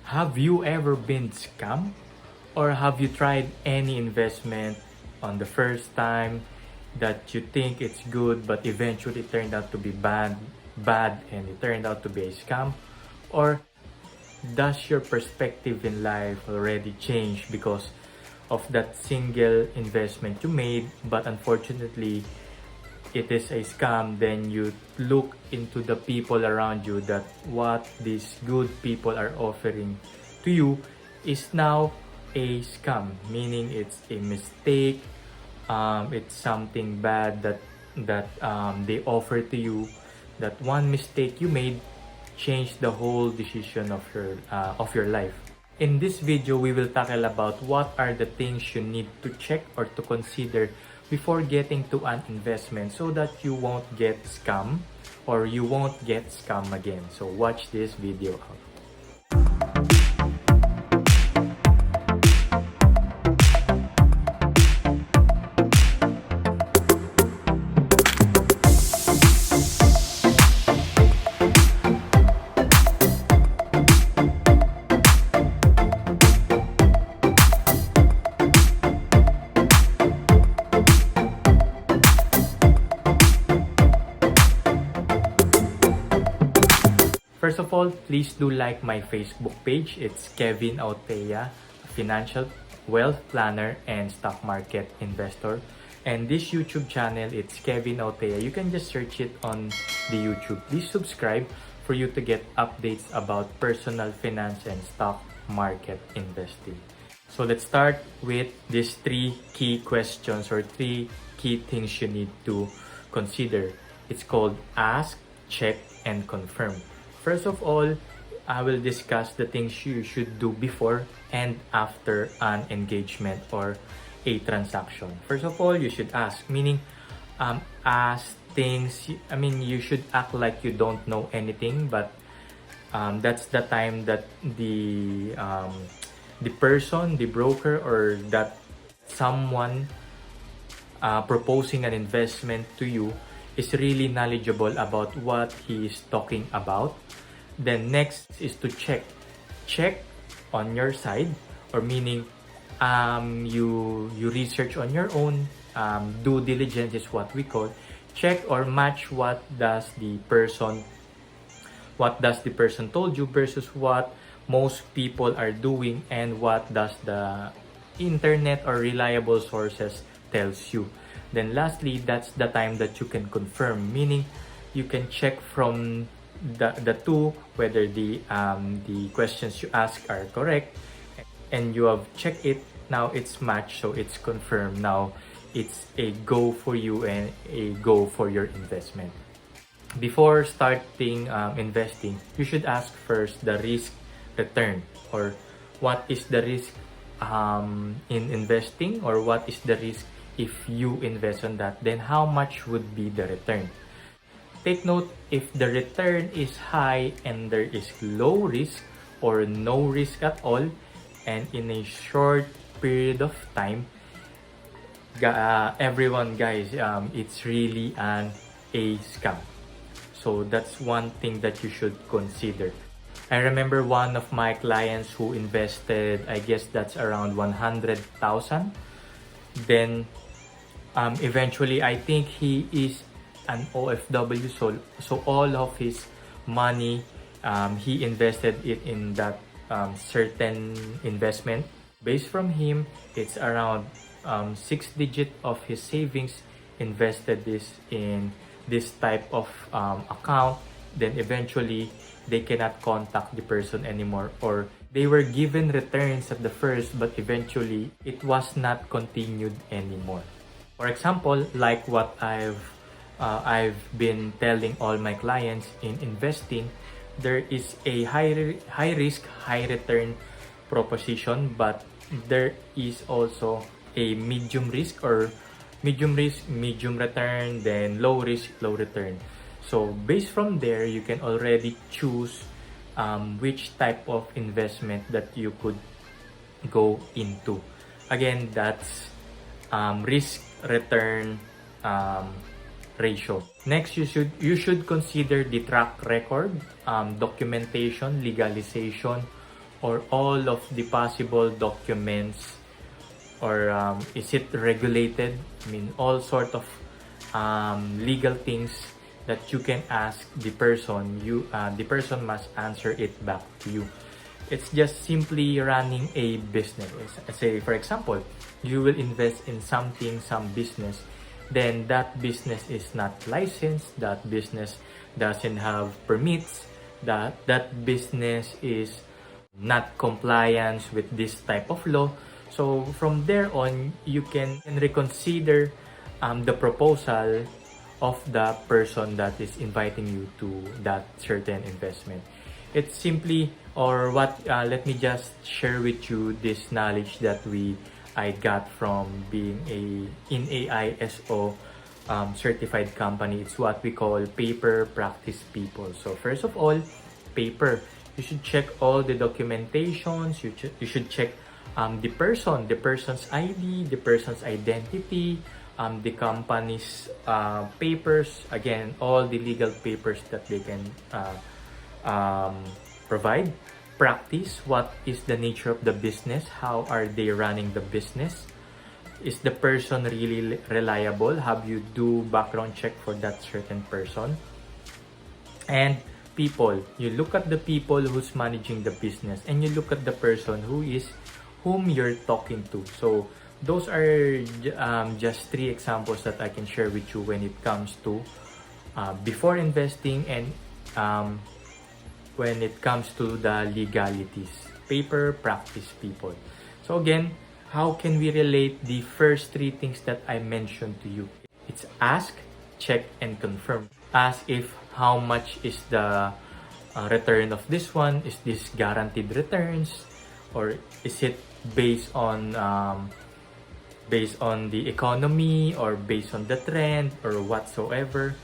Have you ever been scammed? Or have you tried any investment on the first time that you think it's good but eventually it turned out to be bad and it turned out to be a scam? Or does your perspective in life already change because of that single investment you made, but unfortunately it is a scam? Then you look into the people around you, that what these good people are offering to you is now a scam, meaning it's a mistake. It's something bad that they offer to you. That one mistake you made changed the whole decision of your life. In this video, we will tackle about what are the things you need to check or to consider before getting to an investment so that you won't get scammed or you won't get scammed again. So watch this video out. First of all, please do like my Facebook page. It's Kevin Autea, financial wealth planner and stock market investor. And this YouTube channel, it's Kevin Autea. You can just search it on the YouTube. Please subscribe for you to get updates about personal finance and stock market investing. So let's start with these three key questions or three key things you need to consider. It's called ask, check, and confirm. First of all, I will discuss the things you should do before and after an engagement or a transaction. First of all, you should ask, meaning ask things. I mean, you should act like you don't know anything, but that's the time that the person, the broker, or that someone proposing an investment to you is really knowledgeable about what he is talking about. Then next is to check on your side, or meaning you research on your own. Due diligence is what we call. Check or match what does the person told you versus what most people are doing and what does the internet or reliable sources tells you. Then lastly, that's the time that you can confirm, meaning you can check from the two whether the questions you ask are correct, and you have checked it. Now it's matched, so it's confirmed. Now it's a go for you and a go for your investment. Before starting investing, you should ask first the risk return, or what is the risk in investing, or what is the risk if you invest on that, then how much would be the return. Take note, if the return is high and there is low risk or no risk at all, and in a short period of time, everyone guys, it's really a scam. So that's one thing that you should consider. I remember one of my clients who invested, I guess that's around 100,000. Then eventually, I think he is an OFW, so all of his money he invested it in that certain investment. Based from him, it's around 6 digit of his savings invested this in this type of account. Then eventually they cannot contact the person anymore, or they were given returns at the first, but eventually it was not continued anymore. For example, like what I've been telling all my clients in investing, there is a high risk, high return proposition, but there is also a medium risk, or medium risk, medium return, then low risk, low return. So based from there, you can already choose which type of investment that you could go into. Again, that's risk return ratio. Next, you should consider the track record, documentation, legalization, or all of the possible documents, or is it regulated? I mean, all sort of legal things that you can ask the person. The person must answer it back to you. It's just simply running a business. Say, for example, you will invest in something, some business, then that business is not licensed, that business doesn't have permits, that business is not compliance with this type of law. So from there on, you can reconsider the proposal of the person that is inviting you to that certain investment. It's simply, or what, let me just share with you this knowledge that I got from being in AISO certified company. It's what we call paper practice people. So first of all, paper. You should check all the documentations. You should check the person's ID, the person's identity, the company's papers. Again, all the legal papers that they can provide. Practice, what is the nature of the business? How are they running the business? Is the person really reliable? Have you do background check for that certain person? And people, you look at the people who's managing the business, and you look at the person whom you're talking to. So those are just 3 examples that I can share with you when it comes to before investing, and when it comes to the legalities. Paper, practice, people. So again, how can we relate the first 3 things that I mentioned to you? It's ask, check, and confirm. Ask if how much is the return of this one? Is this guaranteed returns? Or is it based on the economy, or based on the trend, or whatsoever?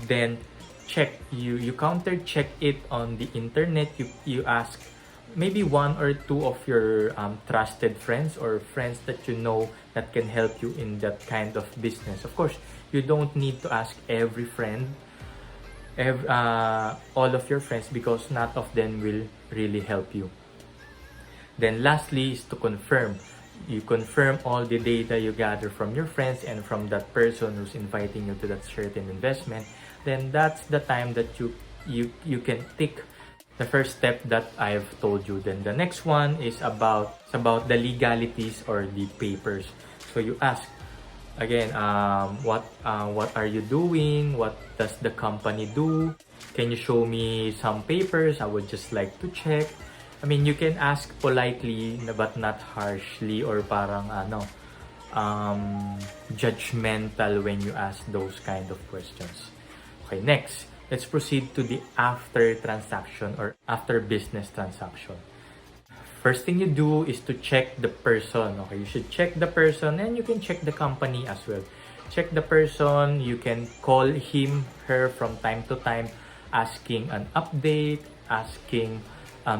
Then check, you counter check it on the internet. You ask maybe 1 or 2 of your trusted friends, or friends that you know that can help you in that kind of business. Of course, you don't need to ask every friend, all of your friends, because not of them will really help you. Then lastly is to confirm. You confirm all the data you gather from your friends and from that person who's inviting you to that certain investment. Then that's the time that you can take the first step that I've told you. Then the next one is about the legalities or the papers. So you ask again, what are you doing? What does the company do? Can you show me some papers? I would just like to check. I mean, you can ask politely but not harshly, or parang judgmental when you ask those kind of questions. Okay, next, let's proceed to the after transaction or after business transaction. First thing you do is to check the person. Okay, you should check the person, and you can check the company as well. Check the person. You can call him, her from time to time, asking an update, asking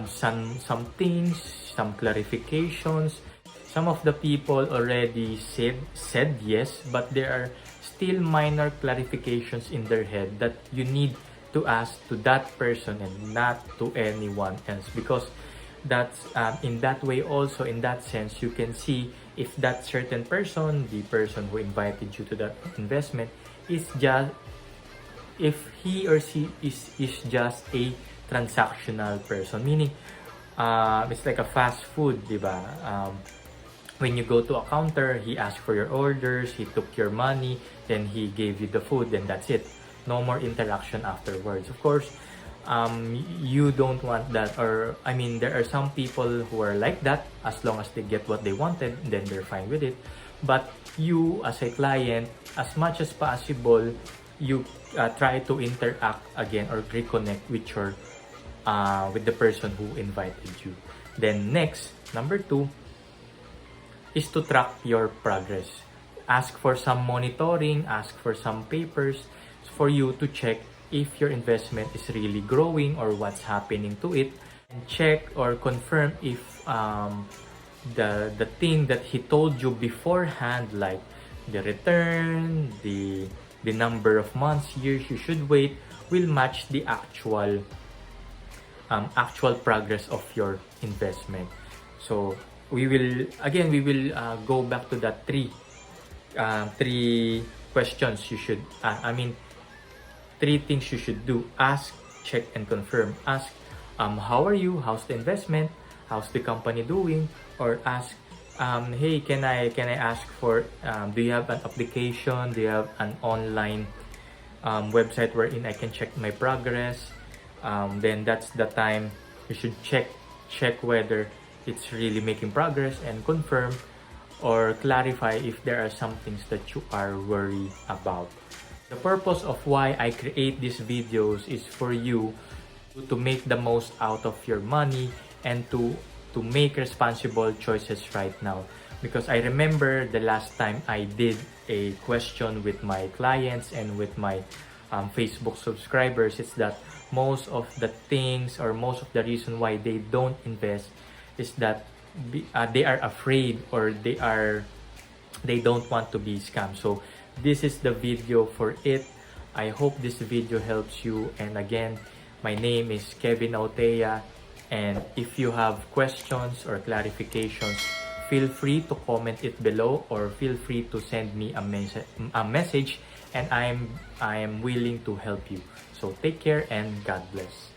some things, some clarifications. Some of the people already said yes, but there are still minor clarifications in their head that you need to ask to that person and not to anyone else, because that's in that way also, in that sense, you can see if that certain person, the person who invited you to that investment, is just, if he or she is just a transactional person, meaning it's like a fast food, diba? When you go to a counter, he asked for your orders, he took your money, then he gave you the food, then that's it. No more interaction afterwards. Of course, you don't want that, or I mean, there are some people who are like that. As long as they get what they wanted, then they're fine with it. But you, as a client, as much as possible, you try to interact again or reconnect with your with the person who invited you. Then next, number 2 is to track your progress. Ask for some monitoring, ask for some papers for you to check if your investment is really growing or what's happening to it, and check or confirm if the thing that he told you beforehand, like the return, the number of months, years you should wait, will match the actual actual progress of your investment. So we will go back to that three questions you should three things you should do: ask, check, and confirm. Ask, how are you? How's the investment? How's the company doing? Or ask, hey, can I ask for, do you have an application? Do you have an online website wherein I can check my progress? Then that's the time you should check whether it's really making progress, and confirm or clarify if there are some things that you are worried about. The purpose of why I create these videos is for you to make the most out of your money and to make responsible choices right now. Because I remember the last time I did a question with my clients and with my Facebook subscribers, it's that most of the things, or most of the reason why they don't invest, is that they are afraid, or they don't want to be scammed. So this is the video for it. I hope this video helps you. And again, my name is Kevin Autea, and if you have questions or clarifications, feel free to comment it below, or feel free to send me a message, and I am willing to help you. So take care and God bless.